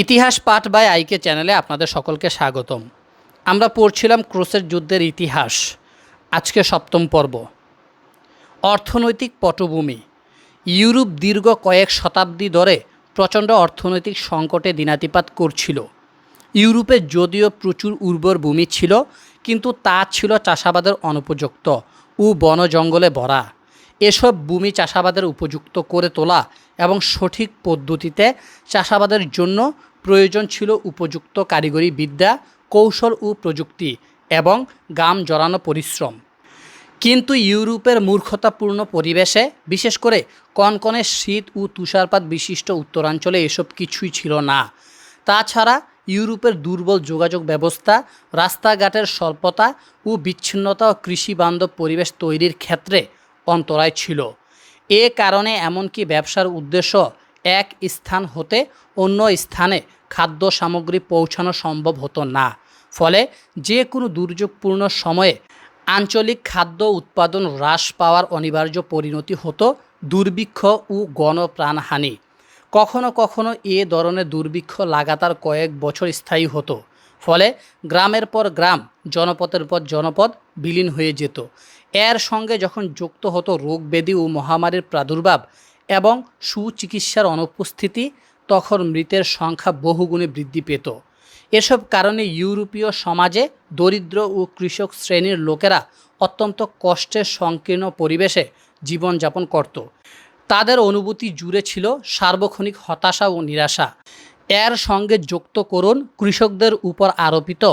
ইতিহাস পাঠ বাই আইকে চ্যানেলে আপনাদের সকলকে স্বাগতম। আমরা পড়ছিলাম ক্রুসেড যুদ্ধের ইতিহাস। আজকে সপ্তম পর্ব। অর্থনৈতিক পটভূমি। ইউরোপ দীর্ঘ কয়েক শতাব্দী ধরে প্রচণ্ড অর্থনৈতিক সংকটে দিনাতিপাত করছিল। ইউরোপে যদিও প্রচুর উর্বর ভূমি ছিল, কিন্তু তা ছিল চাষাবাদের অনুপযুক্ত ও বন জঙ্গলে ভরা। এসব ভূমি চাষাবাদের উপযুক্ত করে তোলা এবং সঠিক পদ্ধতিতে চাষাবাদের জন্য প্রয়োজন ছিল উপযুক্ত কারিগরি বিদ্যা, কৌশল ও প্রযুক্তি এবং ঘাম জড়ানো পরিশ্রম। কিন্তু ইউরোপের মূর্খতাপূর্ণ পরিবেশে, বিশেষ করে কনকনে শীত ও তুষারপাত বিশিষ্ট উত্তরাঞ্চলে এসব কিছুই ছিল না। তাছাড়া ইউরোপের দুর্বল যোগাযোগ ব্যবস্থা, রাস্তাঘাটের স্বল্পতা ও বিচ্ছিন্নতা ও কৃষিবান্ধব পরিবেশ তৈরির ক্ষেত্রে অন্তরায় ছিল। এ কারণে এমনকি ব্যবসার উদ্দেশ্য এক স্থান হতে অন্য স্থানে খাদ্য সামগ্রী পৌঁছানো সম্ভব হতো না। ফলে যে কোনো দুর্যোগপূর্ণ সময়ে আঞ্চলিক খাদ্য উৎপাদন হ্রাস পাওয়ার অনিবার্য পরিণতি হতো দুর্ভিক্ষ ও গণপ্রাণহানি। কখনো কখনো এ ধরনের দুর্ভিক্ষ লাগাতার কয়েক বছর স্থায়ী হতো। ফলে গ্রামের পর গ্রাম, জনপদের পর জনপদ বিলীন হয়ে যেত। এর সঙ্গে যখন যুক্ত হতো রোগ ব্যাধি ও মহামারীর প্রাদুর্ভাব এবং সুচিকিৎসার অনুপস্থিতি, তখন মৃতের সংখ্যা বহুগুণে বৃদ্ধি পেত। এসব কারণে ইউরোপীয় সমাজে দরিদ্র ও কৃষক শ্রেণীর লোকেরা অত্যন্ত কষ্টের সংকীর্ণ পরিবেশে জীবনযাপন করত। তাদের অনুভূতি জুড়ে ছিল সার্বক্ষণিক হতাশা ও নিরাশা। এর সঙ্গে যুক্ত করুন কৃষকদের উপর আরোপিত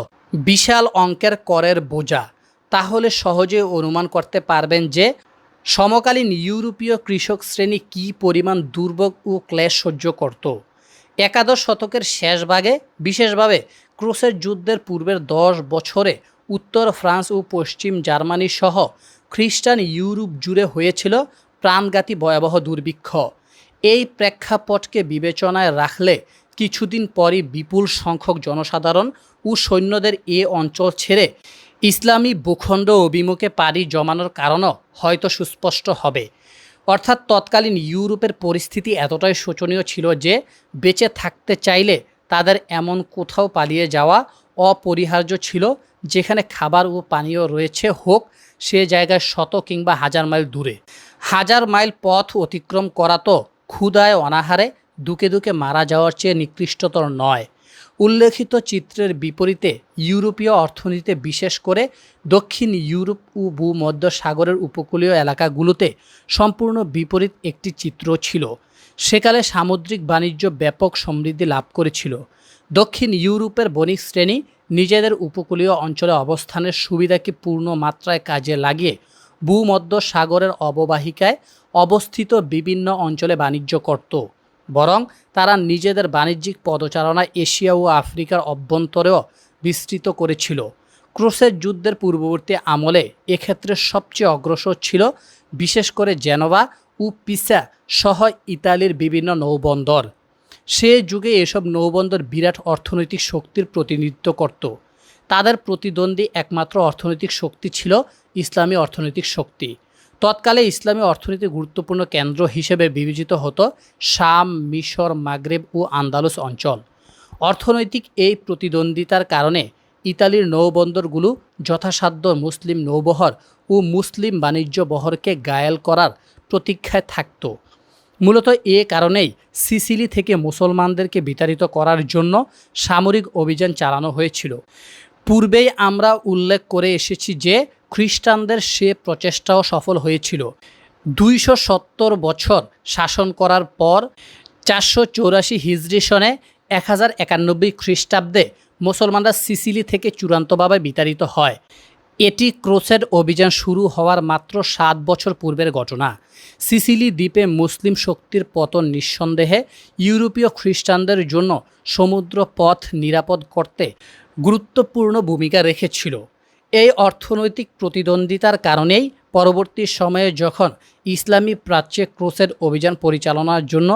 বিশাল অঙ্কের করের বোঝা। তাহলে সহজে অনুমান করতে পারবেন যে সমকালীন ইউরোপীয় কৃষক শ্রেণী কী পরিমাণ দুর্ভোগ ও ক্লেশ সহ্য করত। একাদশ শতকের শেষ ভাগে, বিশেষভাবে ক্রুসেড যুদ্ধের পূর্বের 10 বছরে উত্তর ফ্রান্স ও পশ্চিম জার্মানি সহ খ্রিস্টান ইউরোপ জুড়ে হয়েছিল প্রাণঘাতী ভয়াবহ দুর্ভিক্ষ। এই প্রেক্ষাপটকে বিবেচনায় রাখলে কিছুদিন পরই বিপুল সংখ্যক জনসাধারণ ও সৈন্যদের এ অঞ্চল ছেড়ে ইসলামী ভূখণ্ড অভিমুখে পাড়ি জমানোর কারণও হয়তো সুস্পষ্ট হবে। অর্থাৎ তৎকালীন ইউরোপের পরিস্থিতি এতটাই শোচনীয় ছিল যে বেঁচে থাকতে চাইলে তাদের এমন কোথাও পালিয়ে যাওয়া অপরিহার্য ছিল, যেখানে খাবার ও পানীয় রয়েছে, হোক সে জায়গায় শত কিংবা হাজার মাইল দূরে। হাজার মাইল পথ অতিক্রম করা তো ক্ষুধায় অনাহারে দুকে দুকে মারা যাওয়ার চেয়ে নিকৃষ্টতর নয়। উল্লেখিত চিত্রের বিপরীতে ইউরোপীয় অর্থনীতিতে, বিশেষ করে দক্ষিণ ইউরোপ ও ভূমধ্য সাগরের উপকূলীয় এলাকাগুলোতে সম্পূর্ণ বিপরীত একটি চিত্র ছিল। সেকালে সামুদ্রিক বাণিজ্য ব্যাপক সমৃদ্ধি লাভ করেছিল। দক্ষিণ ইউরোপের বণিক শ্রেণী নিজেদের উপকূলীয় অঞ্চলে অবস্থানের সুবিধাকে পূর্ণ মাত্রায় কাজে লাগিয়ে ভূমধ্য সাগরের অববাহিকায় অবস্থিত বিভিন্ন অঞ্চলে বাণিজ্য করত। বরং তারা নিজেদের বাণিজ্যিক পদচারণা এশিয়া ও আফ্রিকার অভ্যন্তরেও বিস্তৃত করেছিল। ক্রুসেড যুদ্ধের পূর্ববর্তী আমলে এক্ষেত্রে সবচেয়ে অগ্রসর ছিল বিশেষ করে জেনোভা ও পিসা সহ ইতালির বিভিন্ন নৌবন্দর। সে যুগে এসব নৌবন্দর বিরাট অর্থনৈতিক শক্তির প্রতিনিধিত্ব করত। তাদের প্রতিদ্বন্দ্বী একমাত্র অর্থনৈতিক শক্তি ছিল ইসলামী অর্থনৈতিক শক্তি। তৎকালে ইসলামী অর্থনীতির গুরুত্বপূর্ণ কেন্দ্র হিসেবে বিবেচিত হতো শাম, মিশর, মাগরেব ও আন্দালুস অঞ্চল। অর্থনৈতিক এই প্রতিদ্বন্দ্বিতার কারণে ইতালির নৌবন্দরগুলো যথাসাধ্য মুসলিম নৌবহর ও মুসলিম বাণিজ্য বহরকে ঘায়েল করার প্রতীক্ষায় থাকত। মূলত এ কারণেই সিসিলি থেকে মুসলমানদেরকে বিতাড়িত করার জন্য সামরিক অভিযান চালানো হয়েছিল। পূর্বেই আমরা উল্লেখ করে এসেছি যে খ্রিস্টানদের সে প্রচেষ্টাও সফল হয়েছিল। 270 বছর শাসন করার পর 484 হিজরি সনে 1091 খ্রিস্টাব্দে মুসলমানরা সিসিলি থেকে চূড়ান্তভাবে বিতাড়িত হয়। এটি ক্রুসেড অভিযান শুরু হওয়ার মাত্র 7 বছর পূর্বের ঘটনা। সিসিলি দ্বীপে মুসলিম শক্তির পতন নিঃসন্দেহে ইউরোপীয় খ্রিস্টানদের জন্য সমুদ্র পথ নিরাপদ করতে গুরুত্বপূর্ণ ভূমিকা রেখেছিল। এই অর্থনৈতিক প্রতিদ্বন্দ্বিতার কারণেই পরবর্তী সময়ে যখন ইসলামী প্রাচ্যে ক্রুসেড অভিযান পরিচালনার জন্য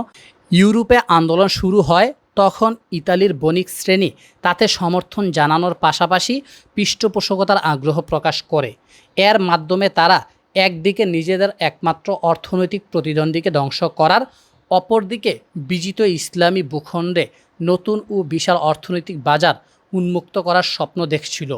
ইউরোপে আন্দোলন শুরু হয়, তখন ইতালির বণিক শ্রেণী তাতে সমর্থন জানানোর পাশাপাশি পৃষ্ঠপোষকতার আগ্রহ প্রকাশ করে। এর মাধ্যমে তারা একদিকে নিজেদের একমাত্র অর্থনৈতিক প্রতিদ্বন্দ্বীকে ধ্বংস করার, অপরদিকে বিজিত ইসলামী ভূখণ্ডে নতুন ও বিশাল অর্থনৈতিক বাজার উন্মুক্ত করার স্বপ্ন দেখছিল।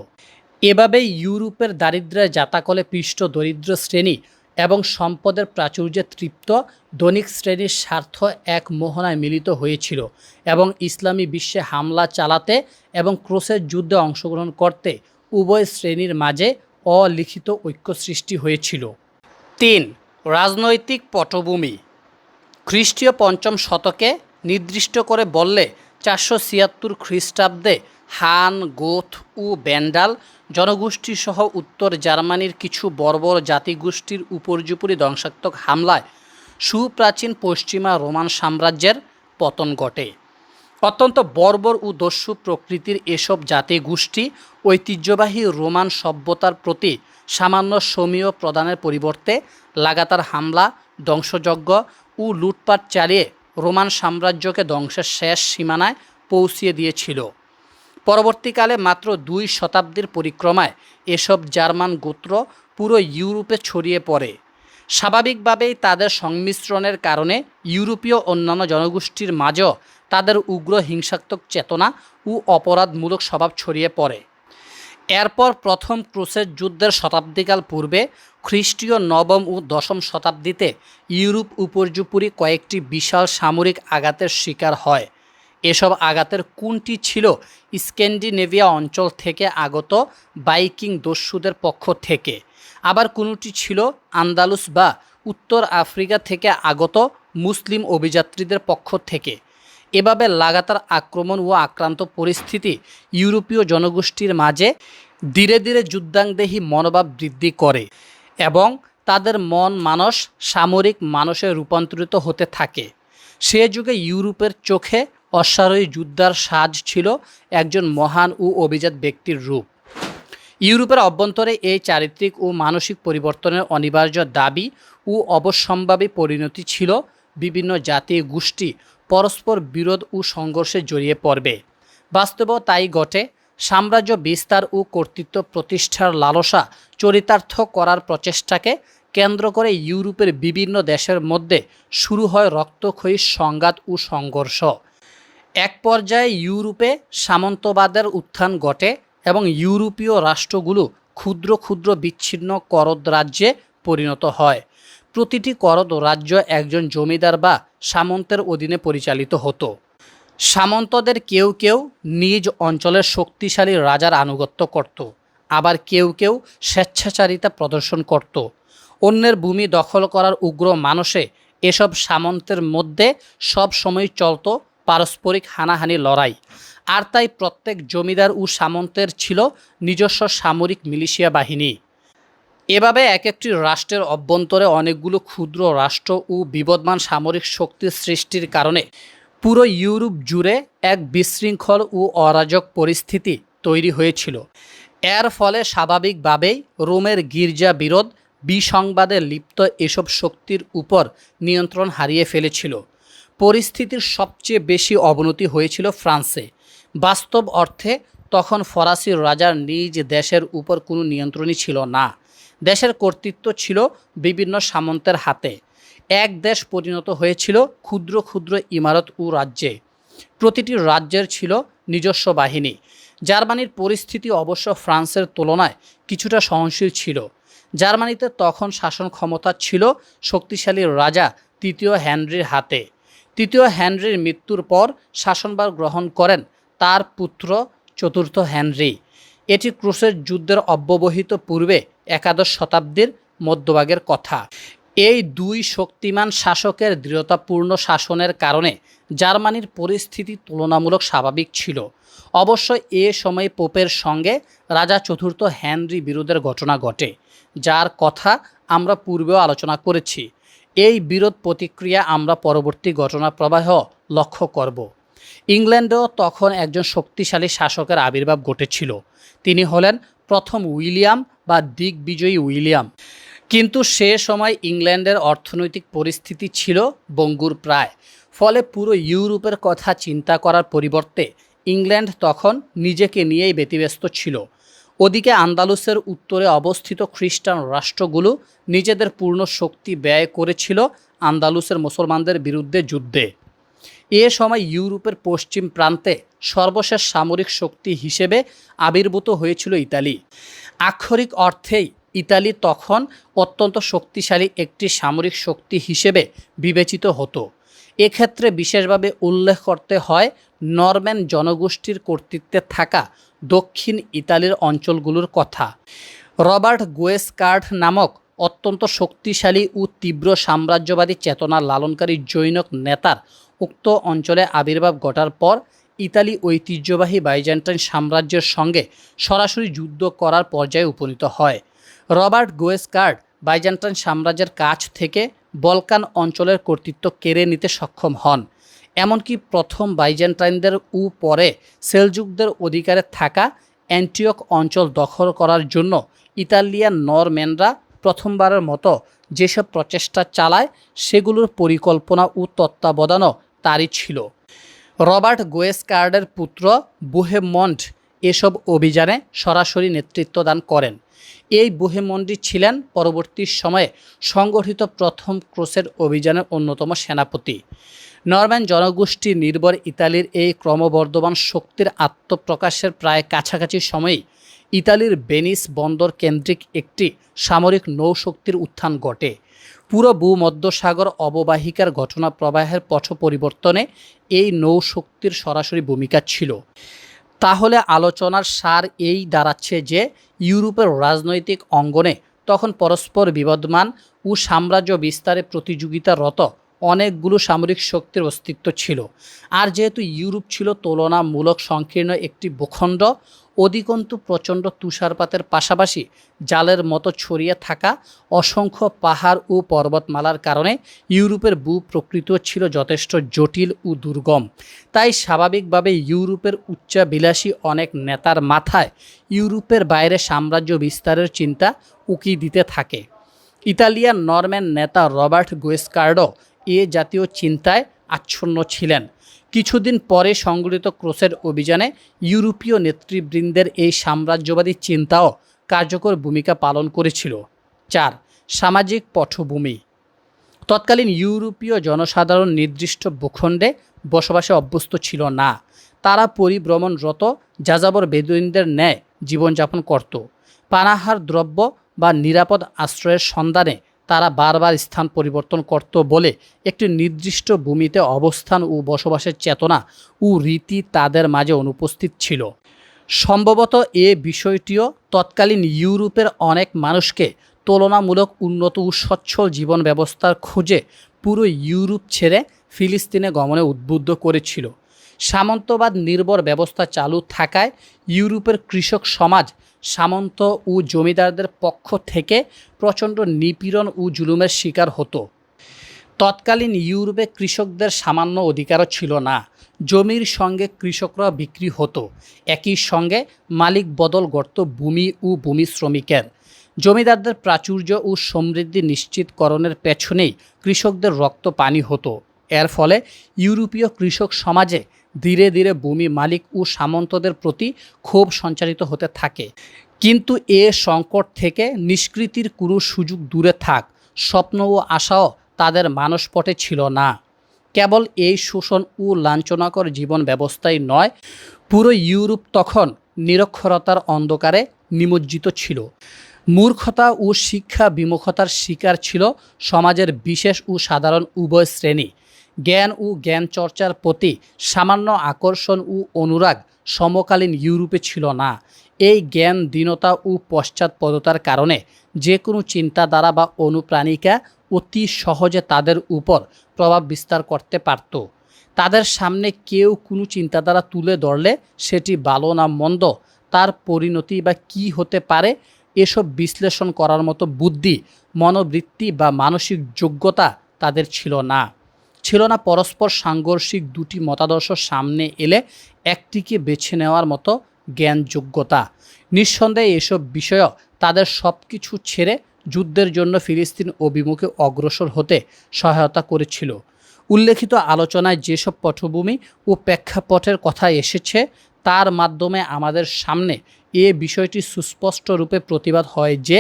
এভাবেই ইউরোপের দারিদ্র্যের জাতাকলে পৃষ্ঠ দরিদ্র শ্রেণী এবং সম্পদের প্রাচুর্যে তৃপ্ত ধনিক শ্রেণীর স্বার্থ এক মোহনায় মিলিত হয়েছিল এবং ইসলামী বিশ্বে হামলা চালাতে এবং ক্রুসের যুদ্ধে অংশগ্রহণ করতে উভয় শ্রেণীর মাঝে অলিখিত ঐক্য সৃষ্টি হয়েছিল। ৩. রাজনৈতিক পটভূমি। খ্রিস্টীয় ৫ম শতকে নির্দিষ্ট করে বললে ৪৭৬ খ্রিস্টাব্দে হান, গোথ ও ভ্যান্ডাল জনগোষ্ঠীসহ উত্তর জার্মানির কিছু বর্বর জাতিগোষ্ঠীর উপর্যুপরি ধ্বংসাত্মক হামলায় সুপ্রাচীন পশ্চিমা রোমান সাম্রাজ্যের পতন ঘটে। অত্যন্ত বর্বর ও দস্যু প্রকৃতির এসব জাতিগোষ্ঠী ঐতিহ্যবাহী রোমান সভ্যতার প্রতি সামান্য সমীহ প্রদানের পরিবর্তে লাগাতার হামলা, ধ্বংসযজ্ঞ ও লুটপাট চালিয়ে রোমান সাম্রাজ্যকে ধ্বংসের শেষ সীমানায় পৌঁছিয়ে দিয়েছিল। পরবর্তীকালে মাত্র ২ শতাব্দীর পরিক্রমায় এসব জার্মান গোত্র পুরো ইউরোপে ছড়িয়ে পড়ে। স্বাভাবিকভাবেই তাদের সংমিশ্রণের কারণে ইউরোপীয় অন্যান্য জনগোষ্ঠীর মাঝেও তাদের উগ্র হিংসাত্মক চেতনা ও অপরাধমূলক স্বভাব ছড়িয়ে পড়ে। এরপর প্রথম ক্রুসেড যুদ্ধের শতাব্দীকাল পূর্বে খ্রিস্টীয় ৯ম ও ১০ম শতাব্দীতে ইউরোপ উপর্যুপরি কয়েকটি বিশাল সামরিক আঘাতের শিকার হয়। এসব আঘাতের কোনটি ছিল স্ক্যান্ডিনেভিয়া অঞ্চল থেকে আগত ভাইকিং দস্যুদের পক্ষ থেকে, আবার কোনটি ছিল আন্দালুস বা উত্তর আফ্রিকা থেকে আগত মুসলিম অভিযাত্রীদের পক্ষ থেকে। এভাবে লাগাতার আক্রমণ ও আক্রান্ত পরিস্থিতি ইউরোপীয় জনগোষ্ঠীর মাঝে ধীরে ধীরে যুদ্ধাংদেহী মনোভাব বৃদ্ধি করে এবং তাদের মন মানস সামরিক মানসে রূপান্তরিত হতে থাকে। সে যুগে ইউরোপের চোখে অশ্বারোহী যোদ্ধার সাজ ছিল একজন মহান ও অভিজাত ব্যক্তির রূপ। ইউরোপের অভ্যন্তরে এই চারিত্রিক ও মানসিক পরিবর্তনের অনিবার্য দাবি ও অবশ্যম্ভাবী পরিণতি ছিল বিভিন্ন জাতি গোষ্ঠী পরস্পর বিরোধ ও সংঘর্ষে জড়িয়ে পড়বে। বাস্তবেও তাই ঘটে। সাম্রাজ্য বিস্তার ও কর্তৃত্ব প্রতিষ্ঠার লালসা চরিতার্থ করার প্রচেষ্টাকে কেন্দ্র করে ইউরোপের বিভিন্ন দেশের মধ্যে শুরু হয় রক্তক্ষয়ী সংঘাত ও সংঘর্ষ। এক পর্যায়ে ইউরোপে সামন্তবাদের উত্থান ঘটে এবং ইউরোপীয় রাষ্ট্রগুলো ক্ষুদ্র ক্ষুদ্র বিচ্ছিন্ন করদ রাজ্যে পরিণত হয়। প্রতিটি করদ রাজ্য একজন জমিদার বা সামন্তের অধীনে পরিচালিত হতো। সামন্তদের কেউ কেউ নিজ অঞ্চলের শক্তিশালী রাজার আনুগত্য করত, আবার কেউ কেউ স্বেচ্ছাচারিতা প্রদর্শন করত। অন্যের ভূমি দখল করার উগ্র মানসে এসব সামন্তের মধ্যে সব সময় চলত পারস্পরিক হানাহানি লড়াই। আর তাই প্রত্যেক জমিদার ও সামন্তের ছিল নিজস্ব সামরিক মিলিশিয়া বাহিনী। এভাবে এক একটি রাষ্ট্রের অভ্যন্তরে অনেকগুলো ক্ষুদ্র রাষ্ট্র ও বিবদমান সামরিক শক্তির সৃষ্টির কারণে পুরো ইউরোপ জুড়ে এক বিশৃঙ্খল ও অরাজক পরিস্থিতি তৈরি হয়েছিল। এর ফলে স্বাভাবিকভাবেই রোমের গির্জা বিরোধ বিসংবাদে লিপ্ত এসব শক্তির উপর নিয়ন্ত্রণ হারিয়ে ফেলেছিল। পরিস্থিতির সবচেয়ে বেশি অবনতি হয়েছিল ফ্রান্সে। বাস্তব অর্থে তখন ফরাসি রাজার নিজ দেশের উপর কোনো নিয়ন্ত্রণই ছিল না। দেশের কর্তৃত্ব ছিল বিভিন্ন সামন্তের হাতে। এক দেশ পরিণত হয়েছিল ক্ষুদ্র ক্ষুদ্র ইমারত ও রাজ্যে। প্রতিটি রাজ্যের ছিল নিজস্ব বাহিনী। জার্মানির পরিস্থিতি অবশ্য ফ্রান্সের তুলনায় কিছুটা সহনশীল ছিল। জার্মানিতে তখন শাসন ক্ষমতা ছিল শক্তিশালী রাজা তৃতীয় হেনরির হাতে। তৃতীয় হেনরির মৃত্যুর পর শাসনভার গ্রহণ করেন তার পুত্র চতুর্থ হেনরি। এটি ক্রুসেড যুদ্ধের অব্যবহিত পূর্বে একাদশ শতাব্দীর মধ্যভাগের কথা। এই দুই শক্তিমান শাসকের দৃঢ়তাপূর্ণ শাসনের কারণে জার্মানির পরিস্থিতি তুলনামূলক স্বাভাবিক ছিল। অবশ্য এ সময় পোপের সঙ্গে রাজা চতুর্থ হেনরি বিরোধের ঘটনা ঘটে, যার কথা আমরা পূর্বেও আলোচনা করেছি। এই বিরোধ প্রতিক্রিয়া আমরা পরবর্তী ঘটনা প্রবাহ লক্ষ্য করব। ইংল্যান্ডেও তখন একজন শক্তিশালী শাসকের আবির্ভাব ঘটেছিল। তিনি হলেন প্রথম উইলিয়াম বা দিগ্বিজয়ী উইলিয়াম। কিন্তু সে সময় ইংল্যান্ডের অর্থনৈতিক পরিস্থিতি ছিল ভঙ্গুর প্রায়। ফলে পুরো ইউরোপের কথা চিন্তা করার পরিবর্তে ইংল্যান্ড তখন নিজেকে নিয়েই ব্যতিব্যস্ত ছিল। ওদিকে আন্দালুসের উত্তরে অবস্থিত খ্রিস্টান রাষ্ট্রগুলো নিজেদের পূর্ণ শক্তি ব্যয় করেছিল আন্দালুসের মুসলমানদের বিরুদ্ধে যুদ্ধে। এ সময় ইউরোপের পশ্চিম প্রান্তে সর্বশেষ সামরিক শক্তি হিসেবে আবির্ভূত হয়েছিল ইতালি। আক্ষরিক অর্থেই ইতালি তখন অত্যন্ত শক্তিশালী একটি সামরিক শক্তি হিসেবে বিবেচিত হতো। এক্ষেত্রে বিশেষভাবে উল্লেখ করতে হয় নরম্যান জনগোষ্ঠীর কর্তৃত্বে থাকা দক্ষিণ ইতালির অঞ্চলগুলোর কথা। রবার্ট গুয়েসকার্ড নামক অত্যন্ত শক্তিশালী ও তীব্র সাম্রাজ্যবাদী চেতনা লালনকারী জৈনক নেতার উক্ত অঞ্চলে আবির্ভাব ঘটার পর ইতালি ঐতিহ্যবাহী বাইজেন্টাইন সাম্রাজ্যের সঙ্গে সরাসরি যুদ্ধ করার পর্যায়ে উপনীত হয়। রবার্ট গুয়েসকার্ড বাইজেন্টাইন সাম্রাজ্যের কাছ থেকে বলকান অঞ্চলের কর্তৃত্ব কেড়ে নিতে সক্ষম হন। এমনকি প্রথম বাইজেন্টাইনদের ও পরে সেলজুকদের অধিকারে থাকা অ্যান্টিওক অঞ্চল দখল করার জন্য ইতালিয়ান নরম্যানরা প্রথমবারের মতো যেসব প্রচেষ্টা চালায় সেগুলোর পরিকল্পনা ও তত্ত্বাবধানও তারই ছিল। রবার্ট গুয়েসকার্ডের পুত্র বুহেমন্ড এসব অভিযানে সরাসরি নেতৃত্ব দান করেন। এই বুহেমন্ডই ছিলেন পরবর্তী সময়ে সংগঠিত প্রথম ক্রুসেড অভিযানের অন্যতম সেনাপতি। নরম্যান জনগোষ্ঠী নির্ভর ইতালির এই ক্রমবর্ধমান শক্তির আত্মপ্রকাশের প্রায় কাছাকাছি সময়েই ইতালির ভেনিস বন্দর কেন্দ্রিক একটি সামরিক নৌশক্তির উত্থান ঘটে। পুরো ভূমধ্যসাগর অববাহিকার ঘটনা প্রবাহের পথ পরিবর্তনে এই নৌশক্তির সরাসরি ভূমিকা ছিল। তাহলে আলোচনার সার এই দাঁড়াচ্ছে যে ইউরোপের রাজনৈতিক অঙ্গনে তখন পরস্পর বিবদমান ও সাম্রাজ্য বিস্তারে প্রতিযোগিতারত অনেকগুলো সামরিক শক্তির অস্তিত্ব ছিল। আর যেহেতু ইউরোপ ছিল তুলনামূলক সংকীর্ণ একটি ভূখণ্ড, অধিকন্তু প্রচণ্ড তুষারপাতের পাশাপাশি জালের মতো ছড়িয়ে থাকা অসংখ্য পাহাড় ও পর্বতমালার কারণে ইউরোপের ভূপ্রকৃতিও ছিল যথেষ্ট জটিল ও দুর্গম। তাই স্বাভাবিকভাবে ইউরোপের উচ্চাভিলাষী অনেক নেতার মাথায় ইউরোপের বাইরে সাম্রাজ্য বিস্তারের চিন্তা উকি দিতে থাকে। ইতালিয়ান নরম্যান নেতা রবার্ট গুয়েসকার্ডও এ জাতীয় চিন্তায় আচ্ছন্ন ছিলেন। কিছুদিন পরে সংগঠিত ক্রুসেড অভিযানে ইউরোপীয় নেতৃবৃন্দের এই সাম্রাজ্যবাদী চিন্তাও কার্যকর ভূমিকা পালন করেছিল। 4. সামাজিক পটভূমি। তৎকালীন ইউরোপীয় জনসাধারণ নির্দিষ্ট ভূখণ্ডে বসবাসে অভ্যস্ত ছিল না। তারা পরিভ্রমণরত যাযাবর বেদুইনদের ন্যায় জীবনযাপন করত। পানাহার দ্রব্য বা নিরাপদ আশ্রয়ের সন্ধানে তারা বারবার স্থান পরিবর্তন করত বলে একটি নির্দিষ্ট ভূমিতে অবস্থান ও বসবাসের চেতনা ও রীতি তাদের মাঝে অনুপস্থিত ছিল। সম্ভবত এ বিষয়টিও তৎকালীন ইউরোপের অনেক মানুষকে তুলনামূলক উন্নত ও সচ্ছল জীবন ব্যবস্থার খোঁজে পুরো ইউরোপ ছেড়ে ফিলিস্তিনে গমনে উদ্বুদ্ধ করেছিল। সামন্তবাদ নির্ভর ব্যবস্থা চালু থাকায় ইউরোপের কৃষক সমাজ সামন্ত ও জমিদারদের পক্ষ থেকে প্রচণ্ড নিপীড়ন ও জুলুমের শিকার হতো। তৎকালীন ইউরোপে কৃষকদের সামান্য অধিকারও ছিল না। জমির সঙ্গে কৃষকরা বিক্রি হতো। একই সঙ্গে মালিক বদল ঘটত ভূমি ও ভূমি শ্রমিকের। জমিদারদের প্রাচুর্য ও সমৃদ্ধি নিশ্চিতকরণের পেছনেই কৃষকদের রক্ত পানি হতো। এর ফলে ইউরোপীয় কৃষক সমাজে ধীরে ধীরে ভূমি মালিক ও সামন্তদের প্রতি ক্ষোভ সঞ্চারিত হতে থাকে। কিন্তু এ সংকট থেকে নিষ্কৃতির কোনো সুযোগ দূরে থাক, স্বপ্ন ও আশাও তাদের মানসপটে ছিল না। কেবল এই শোষণ ও লাঞ্ছনাকর জীবন ব্যবস্থাই নয়, পুরো ইউরোপ তখন নিরক্ষরতার অন্ধকারে নিমজ্জিত ছিল। মূর্খতা ও শিক্ষা বিমুখতার শিকার ছিল সমাজের বিশেষ ও সাধারণ উভয় শ্রেণী। জ্ঞান ও জ্ঞান চর্চার প্রতি সামান্য আকর্ষণ ও অনুরাগ সমকালীন ইউরোপে ছিল না। এই জ্ঞান দীনতা ও পশ্চাৎপদতার কারণে যে কোনো চিন্তাধারা বা অনুপ্রাণিকা অতি সহজে তাদের উপর প্রভাব বিস্তার করতে পারত। তাদের সামনে কেউ কোনো চিন্তাধারা তুলে ধরলে সেটি ভালো না মন্দ, তার পরিণতি বা কী হতে পারে, এসব বিশ্লেষণ করার মতো বুদ্ধি, মনোবৃত্তি বা মানসিক যোগ্যতা তাদের ছিল না। ছিল না পরস্পর সাংঘর্ষিক দুটি মতাদর্শ সামনে এলে একটিকে বেছে নেওয়ার মতো জ্ঞান যোগ্যতা। নিঃসন্দেহে এসব বিষয় তাদের সব কিছু ছেড়ে যুদ্ধের জন্য ফিলিস্তিন অভিমুখে অগ্রসর হতে সহায়তা করেছিল। উল্লেখিত আলোচনায় যেসব পটভূমি ও প্রেক্ষাপটের কথা এসেছে তার মাধ্যমে আমাদের সামনে এ বিষয়টি সুস্পষ্ট রূপে প্রতিবাদ হয় যে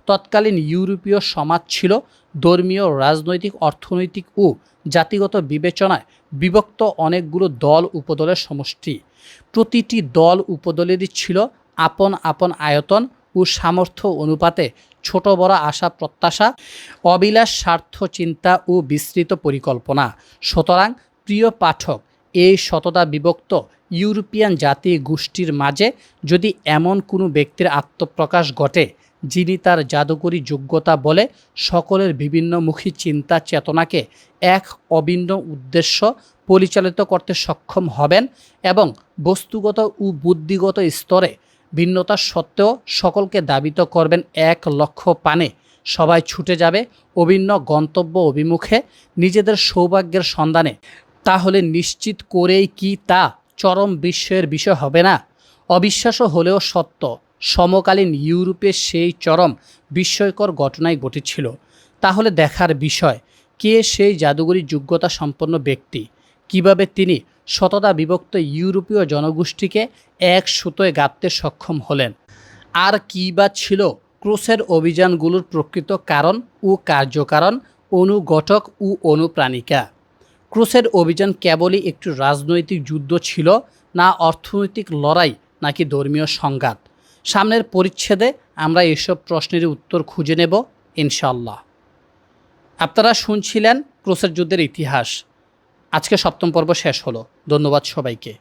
তৎকালীন ইউরোপীয় সমাজ ছিল ধর্মীয়, রাজনৈতিক, অর্থনৈতিক ও জাতিগত বিবেচনায় বিভক্ত অনেকগুলো দল উপদলের সমষ্টি। প্রতিটি দল উপদলেরই ছিল আপন আপন আয়তন ও সামর্থ্য অনুপাতে ছোট বড় আশা প্রত্যাশা, অবিলাস স্বার্থ চিন্তা ও বিস্তৃত পরিকল্পনা। সুতরাং প্রিয় পাঠক, এই শততা বিভক্ত ইউরোপিয়ান জাতি গোষ্ঠীর মাঝে যদি এমন কোনো ব্যক্তির আত্মপ্রকাশ ঘটে যিনি তার জাদুকরী যোগ্যতা বলে সকলের বিভিন্নমুখী চিন্তা চেতনাকে এক অভিন্ন উদ্দেশ্য পরিচালিত করতে সক্ষম হবেন এবং বস্তুগত ও বুদ্ধিগত স্তরে ভিন্নতা সত্ত্বেও সকলকে দাবিত করবেন এক লক্ষ্য পানে, সবাই ছুটে যাবে অভিন্ন গন্তব্য অভিমুখে নিজেদের সৌভাগ্যের সন্ধানে, তাহলে নিশ্চিত করেই কি তা চরম বিস্ময়ের বিষয় হবে না? অবিশ্বাস্য হলেও সত্য, সমকালীন ইউরোপে সেই চরম বিস্ময়কর ঘটনাই ঘটেছিল। তাহলে দেখার বিষয়, কে সেই জাদুকরী যোগ্যতা সম্পন্ন ব্যক্তি, কিভাবে তিনি শততা বিভক্ত ইউরোপীয় জনগোষ্ঠীকে এক সুতোয় গাঁথতে সক্ষম হলেন, আর কী বা ছিল ক্রুসের অভিযানগুলোর প্রকৃত কারণ ও কার্যকারণ, অনুঘটক ও অনুপ্রাণিকা। ক্রুসের অভিযান কেবলই একটি রাজনৈতিক যুদ্ধ ছিল, না অর্থনৈতিক লড়াই, নাকি ধর্মীয় সংঘাত? সামনের পরিচ্ছেদে আমরা এসব প্রশ্নের উত্তর খুঁজে নেব ইনশাআল্লাহ। আপনারা শুনছিলেন ক্রুসের যুদ্ধের ইতিহাস। আজকে 7ম পর্ব শেষ হলো। ধন্যবাদ সবাইকে।